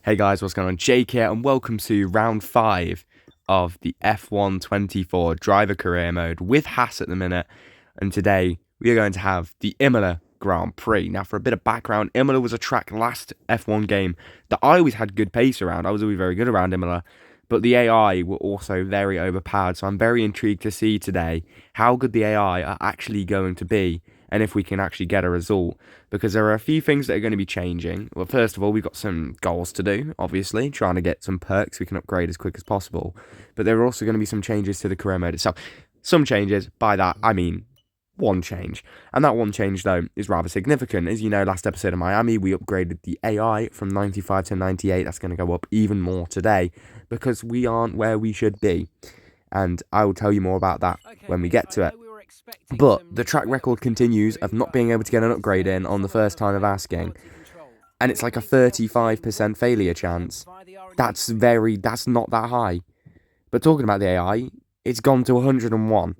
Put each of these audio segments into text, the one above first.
Hey guys, what's going on? Jake here, and welcome to round 5 of the F124 driver career mode with Haas at the minute. And today we are going to have the Imola Grand Prix. Now, for a bit of background, Imola was a track last F1 game that I always had good pace around. I was always very good around Imola, but the AI were also very overpowered. So I'm very intrigued to see today how good the AI are actually going to be and if we can actually get a result, because there are a few things that are going to be changing. Well, first of all, we've got some goals to do, obviously, trying to get some perks we can upgrade as quick as possible, but there are also going to be some changes to the career mode itself. Some changes, by that I mean one change, and that one change, though, is rather significant. As you know, last episode of Miami, we upgraded the AI from 95 to 98. That's going to go up even more today, because we aren't where we should be, and I will tell you more about that when we get to it. But the track record continues of not being able to get an upgrade in on the first time of asking, and it's like a 35% failure chance. That's not that high. But talking about the AI, it's gone to 101.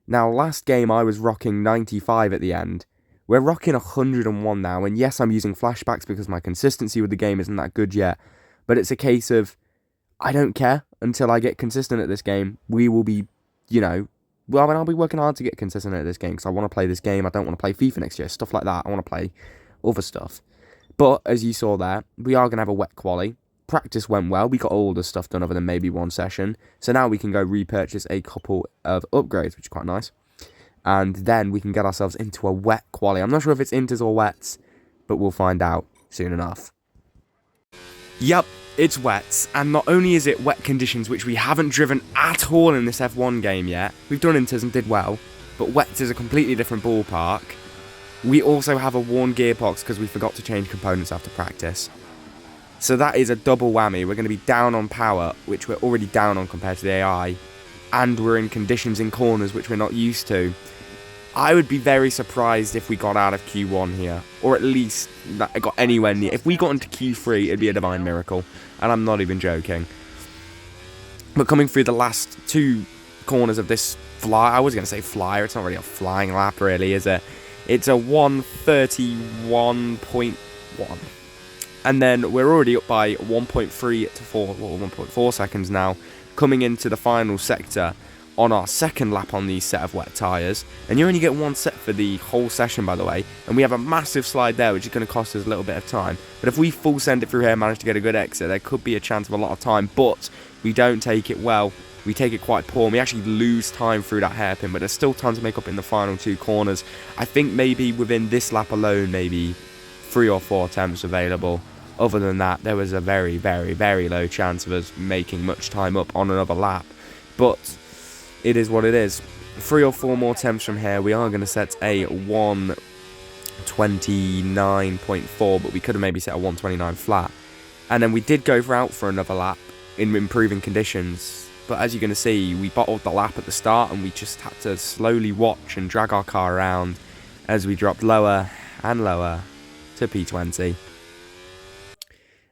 Now, last game I was rocking 95 at the end. We're rocking 101 now, and yes, I'm using flashbacks because my consistency with the game isn't that good yet, but it's a case of, I don't care until I get consistent at this game. We will be, I'll be working hard to get consistent at this game because I want to play this game. I don't want to play FIFA next year, stuff like that. I want to play other stuff. But as you saw there, we are going to have a wet quali. Practice went well. We got all the stuff done other than maybe one session. So now we can go repurchase a couple of upgrades, which is quite nice. And then we can get ourselves into a wet quali. I'm not sure if it's inters or wets, but we'll find out soon enough. Yep, it's wets, and not only is it wet conditions, which we haven't driven at all in this F1 game yet. We've done inters and did well, but wets is a completely different ballpark. We also have a worn gearbox because we forgot to change components after practice. So that is a double whammy. We're going to be down on power, which we're already down on compared to the AI, and we're in conditions in corners, which we're not used to. I would be very surprised if we got out of Q1 here, or at least that got anywhere near. If we got into Q3, it'd be a divine miracle, and I'm not even joking. But coming through the last two corners of this I was going to say flyer, it's not really a flying lap really, is it? It's a 1:31.1. And then we're already up by 1.4 seconds now, coming into the final sector on our second lap on these set of wet tyres. And you only get one set for the whole session, by the way, and we have a massive slide there, which is going to cost us a little bit of time. But if we full send it through here and manage to get a good exit, there could be a chance of a lot of time, but we don't take it well. We take it quite poor, and we actually lose time through that hairpin, but there's still time to make up in the final two corners. I think maybe within this lap alone, maybe 3 or 4 attempts available. Other than that, there was a very, very, very low chance of us making much time up on another lap. But it is what it is. 3 or 4 more attempts from here. We are going to set a 1:29.4, but we could have maybe set a 1:29 flat. And then we did go out for another lap in improving conditions. But as you're going to see, we bottled the lap at the start, and we just had to slowly watch and drag our car around as we dropped lower and lower to P20.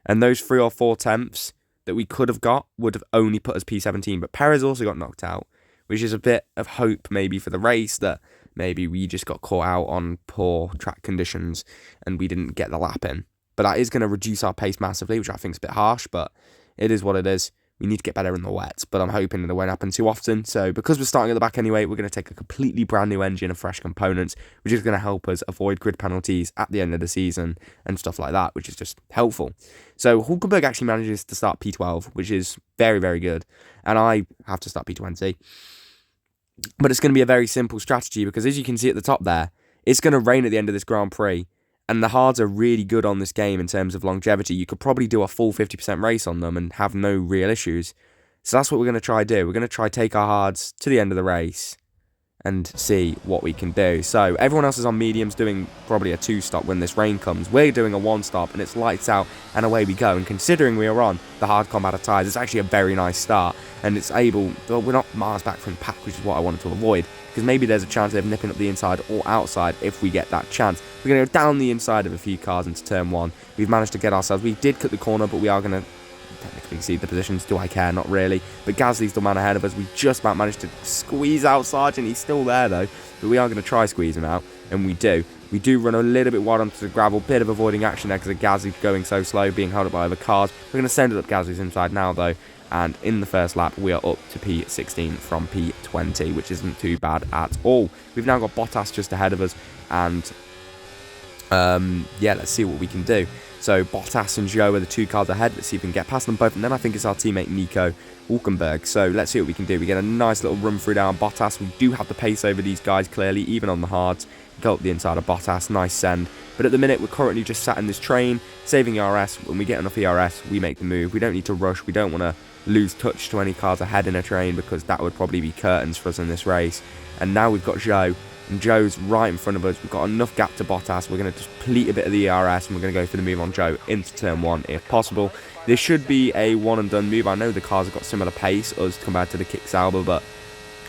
And those 3 or 4 attempts that we could have got would have only put us P17. But Perez also got knocked out, which is a bit of hope maybe for the race, that maybe we just got caught out on poor track conditions and we didn't get the lap in. But that is going to reduce our pace massively, which I think is a bit harsh, but it is what it is. We need to get better in the wets, but I'm hoping that it won't happen too often. So because we're starting at the back anyway, we're going to take a completely brand new engine and fresh components, which is going to help us avoid grid penalties at the end of the season and stuff like that, which is just helpful. So Hulkenberg actually manages to start P12, which is very, very good. And I have to start P20. But it's going to be a very simple strategy because, as you can see at the top there, it's going to rain at the end of this Grand Prix. And the hards are really good on this game in terms of longevity. You could probably do a full 50% race on them and have no real issues. So that's what we're going to try do. We're going to try take our hards to the end of the race and see what we can do. So everyone else is on mediums doing probably a 2-stop when this rain comes. We're doing a 1-stop and it's lights out and away we go. And considering we are on the hard combat tyres, it's actually a very nice start. And it's able, well, we're not miles back from the pack, which is what I wanted to avoid. Because maybe there's a chance of nipping up the inside or outside if we get that chance. We're going to go down the inside of a few cars into turn 1. We've managed to get ourselves, we did cut the corner, but we are going to technically see the positions. Do I care? Not really. But Gasly's the man ahead of us. We just about managed to squeeze out Sargent. He's still there though. But we are going to try squeeze him out. And we do. We do run a little bit wide onto the gravel, bit of avoiding action there because the Gasly's going so slow, being held up by other cars. We're going to send it up Gasly's inside now though, and in the first lap we are up to P16 from P20, which isn't too bad at all. We've now got Bottas just ahead of us, and yeah, let's see what we can do. So Bottas and Zhou are the 2 cars ahead. Let's see if we can get past them both, and then I think it's our teammate Nico Hulkenberg. So let's see what we can do. We get a nice little run through down Bottas. We do have the pace over these guys clearly, even on the hards. Go up the inside of Bottas, nice send. But at the minute, we're currently just sat in this train, saving ERS. When we get enough ERS, we make the move. We don't need to rush. We don't want to lose touch to any cars ahead in a train, because that would probably be curtains for us in this race. And now we've got Zhou, and Zhou's right in front of us. We've got enough gap to Bottas. We're going to deplete a bit of the ERS, and we're going to go for the move on Zhou into turn 1 if possible. This should be a one and done move. I know the cars have got similar pace us compared to the Kick Sauber, but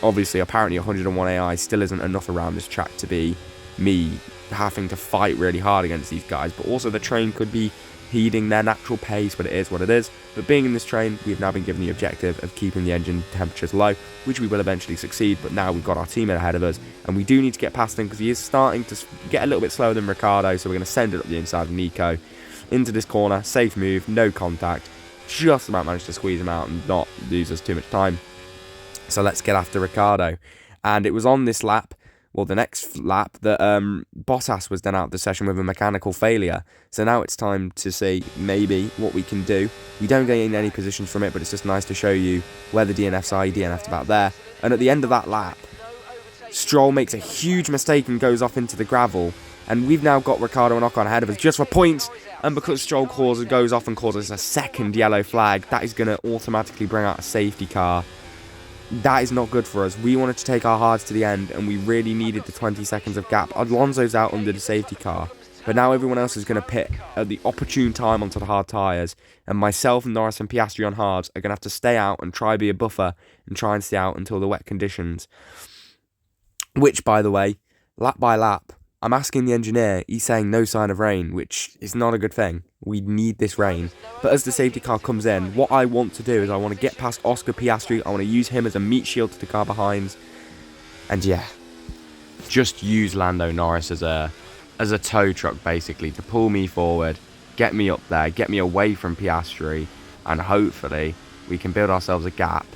obviously apparently 101 AI still isn't enough around this track to be me having to fight really hard against these guys. But also the train could be heeding their natural pace, but it is what it is. But being in this train, we've now been given the objective of keeping the engine temperatures low, which we will eventually succeed. But now we've got our teammate ahead of us, and we do need to get past him because he is starting to get a little bit slower than Ricciardo. So we're going to send it up the inside of Nico into this corner. Safe move, no contact, just about managed to squeeze him out and not lose us too much time. So let's get after Ricciardo. And it was on this lap, well, the next lap, that Bottas was then out of the session with a mechanical failure. So now it's time to see maybe what we can do. We don't gain any positions from it, but it's just nice to show you where the DNFs are. He DNF'd about there. And at the end of that lap, Stroll makes a huge mistake and goes off into the gravel. And we've now got Ricciardo and Ocon ahead of us just for points. And because Stroll goes off and causes a second yellow flag, that is going to automatically bring out a safety car. That is not good for us. We wanted to take our hards to the end, and we really needed the 20 seconds of gap. Alonso's out under the safety car, but now everyone else is going to pit at the opportune time onto the hard tyres, and myself, Norris and Piastri on hards are going to have to stay out and try be a buffer and try and stay out until the wet conditions. Which, by the way, lap by lap, I'm asking the engineer, he's saying no sign of rain, which is not a good thing. We need this rain. But as the safety car comes in, what I want to do is I want to get past Oscar Piastri. I want to use him as a meat shield to the car behind. And yeah, just use Lando Norris as a tow truck, basically, to pull me forward, get me up there, get me away from Piastri, and hopefully we can build ourselves a gap.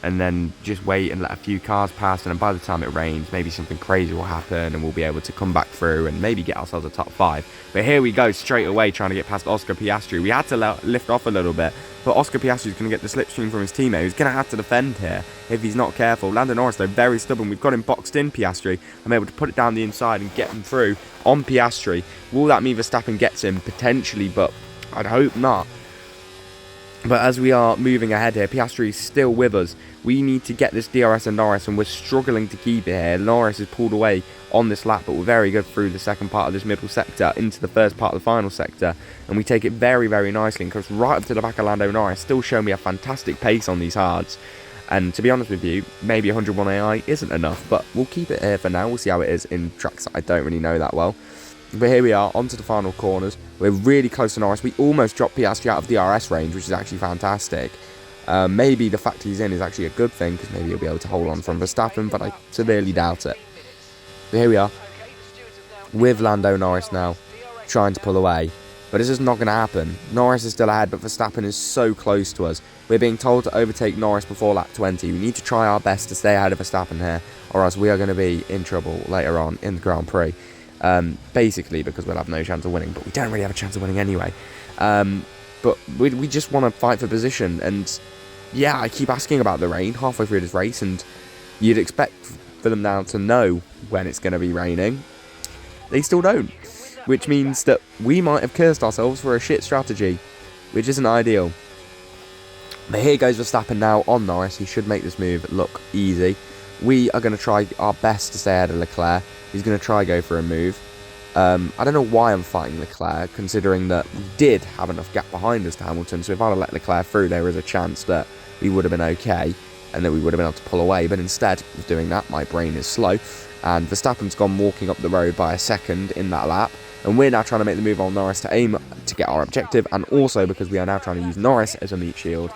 And then just wait and let a few cars pass, and then by the time it rains, maybe something crazy will happen and we'll be able to come back through and maybe get ourselves a top 5. But here we go, straight away trying to get past Oscar Piastri. We had to lift off a little bit, but Oscar Piastri is going to get the slipstream from his teammate, who's going to have to defend here if he's not careful. Lando Norris, though, very stubborn. We've got him boxed in, Piastri. I'm able to put it down the inside and get him through on Piastri. Will that mean Verstappen gets him? Potentially, but I'd hope not. But as we are moving ahead here, Piastri is still with us. We need to get this DRS and Norris, and we're struggling to keep it here. Norris is pulled away on this lap, but we're very good through the second part of this middle sector into the first part of the final sector. And we take it very, very nicely and comes right up to the back of Lando Norris, still showing me a fantastic pace on these hards. And to be honest with you, maybe 101 AI isn't enough, but we'll keep it here for now. We'll see how it is in tracks that I don't really know that well. But here we are, onto the final corners. We're really close to Norris. We almost dropped Piastri out of DRS range, which is actually fantastic. Maybe the fact he's in is actually a good thing, because maybe he'll be able to hold on from Verstappen, but I severely doubt it. But here we are, with Lando Norris now, trying to pull away. But it's just not going to happen. Norris is still ahead, but Verstappen is so close to us. We're being told to overtake Norris before lap 20. We need to try our best to stay ahead of Verstappen here, or else we are going to be in trouble later on in the Grand Prix. Basically because we'll have no chance of winning, but we don't really have a chance of winning anyway. But we just want to fight for position, and yeah, I keep asking about the rain halfway through this race, and you'd expect for them now to know when it's going to be raining. They still don't, which means that we might have cursed ourselves for a shit strategy, which isn't ideal. But here goes Verstappen now on Norris. He should make this move look easy. We are going to try our best to stay ahead of Leclerc. He's going to try go for a move. I don't know why I'm fighting Leclerc, considering that we did have enough gap behind us to Hamilton, so if I'd have let Leclerc through, there is a chance that we would have been okay, and that we would have been able to pull away, but instead of doing that, my brain is slow, and Verstappen's gone walking up the road by a second in that lap, and we're now trying to make the move on Norris to aim to get our objective, and also because we are now trying to use Norris as a meat shield.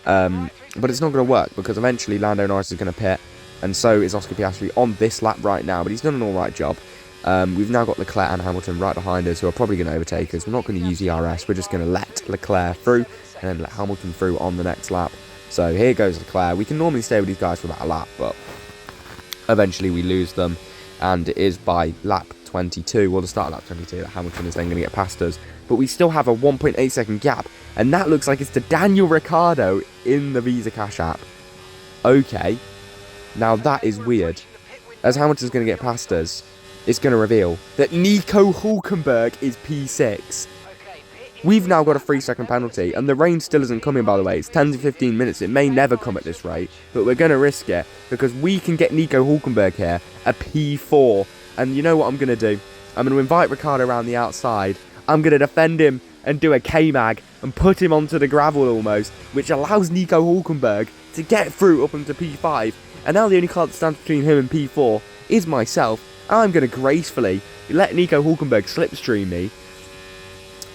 But it's not going to work, because eventually Lando Norris is going to pit, and so is Oscar Piastri on this lap right now, but he's done an alright job. We've now got Leclerc and Hamilton right behind us, who are probably going to overtake us. We're not going to use ERS. We're just going to let Leclerc through and then let Hamilton through on the next lap. So here goes Leclerc. We can normally stay with these guys for about a lap, but eventually we lose them. And it is by lap 22, or the start of lap 22, that Hamilton is then going to get past us. But we still have a 1.8 second gap, and that looks like it's to Daniel Ricciardo in the Visa Cash app. Okay, now that is weird. As Hamilton's going to get past us, it's going to reveal that Nico Hülkenberg is P6. We've now got a 3-second penalty, and the rain still isn't coming, by the way. It's 10 to 15 minutes. It may never come at this rate, but we're going to risk it because we can get Nico Hülkenberg here a P4. And you know what I'm going to do? I'm going to invite Ricciardo around the outside. I'm going to defend him and do a K-mag and put him onto the gravel almost, which allows Nico Hülkenberg to get through up into P5. And now the only car that stands between him and P4 is myself. I'm going to gracefully let Nico Hülkenberg slipstream me.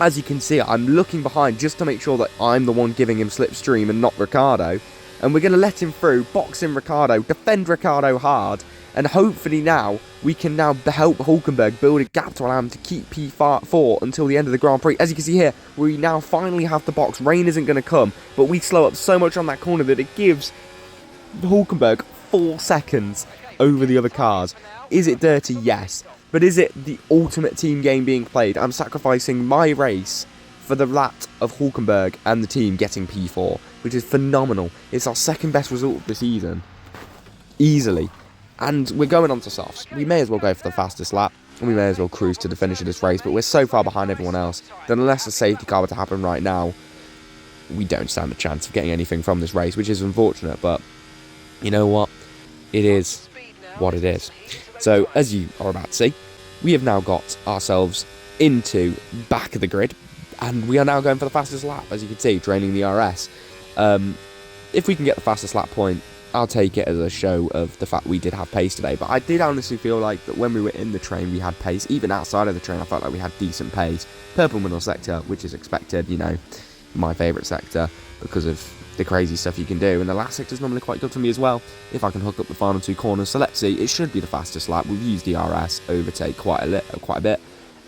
As you can see, I'm looking behind just to make sure that I'm the one giving him slipstream and not Ricciardo. And we're going to let him through, box in Ricciardo, defend Ricciardo hard. And hopefully now, we can now help Hülkenberg build a gap to allow him to keep P4 until the end of the Grand Prix. As you can see here, we now finally have the box. Rain isn't going to come, but we slow up so much on that corner that it gives Hülkenberg 4 seconds over the other cars. Is it dirty? Yes. But is it the ultimate team game being played? I'm sacrificing my race for the lap of Hülkenberg and the team getting P4, which is phenomenal. It's our second best result of the season. Easily. And we're going on to softs. We may as well go for the fastest lap, and we may as well cruise to the finish of this race, but we're so far behind everyone else that unless a safety car were to happen right now, we don't stand a chance of getting anything from this race, which is unfortunate, but you know what? It is what it is. So, as you are about to see, we have now got ourselves into back of the grid, and we are now going for the fastest lap, as you can see, draining the RS. If we can get the fastest lap point, I'll take it as a show of the fact we did have pace today, but I did honestly feel like that when we were in the train, we had pace. Even outside of the train, I felt like we had decent pace. Purple middle sector, which is expected, you know, my favourite sector, because of the crazy stuff you can do, and the last sector is normally quite good for me as well if I can hook up the final 2 corners. So let's see, it should be the fastest lap. We've used the RS overtake quite a bit,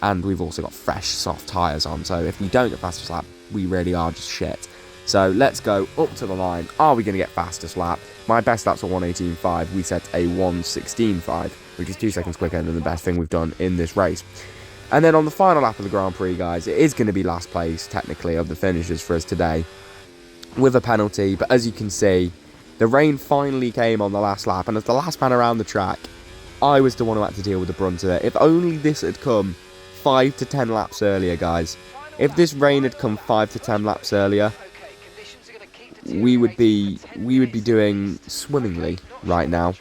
and we've also got fresh soft tyres on, so if we don't get fastest lap, we really are just shit. So let's go up to the line. Are we going to get fastest lap? My best lap's a 1:18.5. We set a 1:16.5, which is 2 seconds quicker than the best thing we've done in this race. And then on the final lap of the Grand Prix, guys, it is going to be last place, technically, of the finishers for us today, with a penalty. But as you can see, the rain finally came on the last lap, and as the last man around the track, I was the one who had to deal with the brunt of it. If only this had come 5 to 10 laps earlier, guys. If this rain had come 5 to 10 laps earlier, we would be doing swimmingly right now.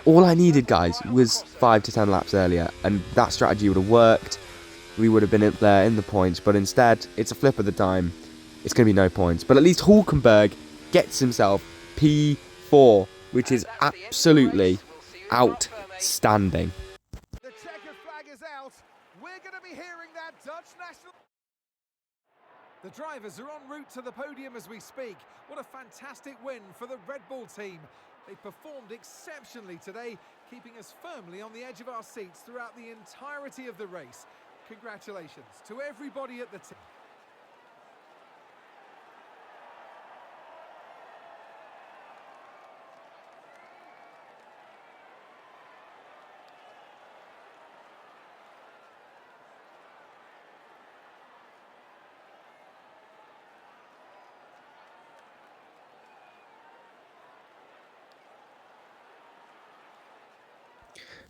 All I needed, guys, was 5 to 10 laps earlier, and that strategy would have worked. We would have been up there in the points, but instead, it's a flip of the dime. It's going to be no points. But at least Hülkenberg gets himself P4, which is absolutely outstanding. The checkered flag is out. We're going to be hearing that Dutch national... The drivers are en route to the podium as we speak. What a fantastic win for the Red Bull team. They performed exceptionally today, keeping us firmly on the edge of our seats throughout the entirety of the race. Congratulations to everybody at the team.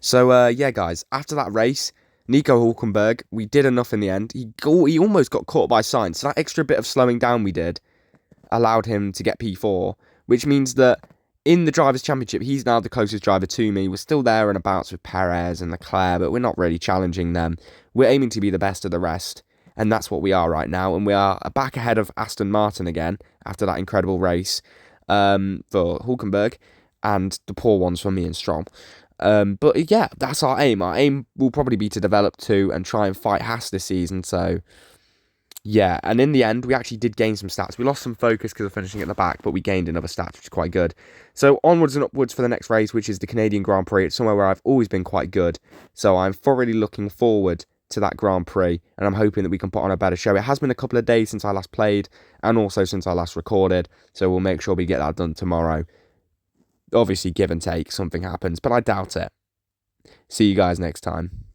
So, yeah, guys, after that race, Nico Hülkenberg, we did enough in the end. He almost got caught by Sainz. So that extra bit of slowing down we did allowed him to get P4, which means that in the Drivers' Championship, he's now the closest driver to me. We're still there and abouts with Perez and Leclerc, but we're not really challenging them. We're aiming to be the best of the rest, and that's what we are right now. And we are back ahead of Aston Martin again after that incredible race for Hülkenberg, and the poor ones for me and Stroll. But yeah, that's our aim. Our aim will probably be to develop 2 and try and fight Haas this season. So Yeah, and in the end, we actually did gain some stats. We lost some focus because of finishing at the back, but we gained another stats, which is quite good. So onwards and upwards for the next race, which is the Canadian Grand Prix. It's somewhere where I've always been quite good. So I'm thoroughly looking forward to that Grand Prix, and I'm hoping that we can put on a better show. It has been a couple of days since I last played, and also since I last recorded, so we'll make sure we get that done tomorrow. Obviously, give and take, something happens, but I doubt it. See you guys next time.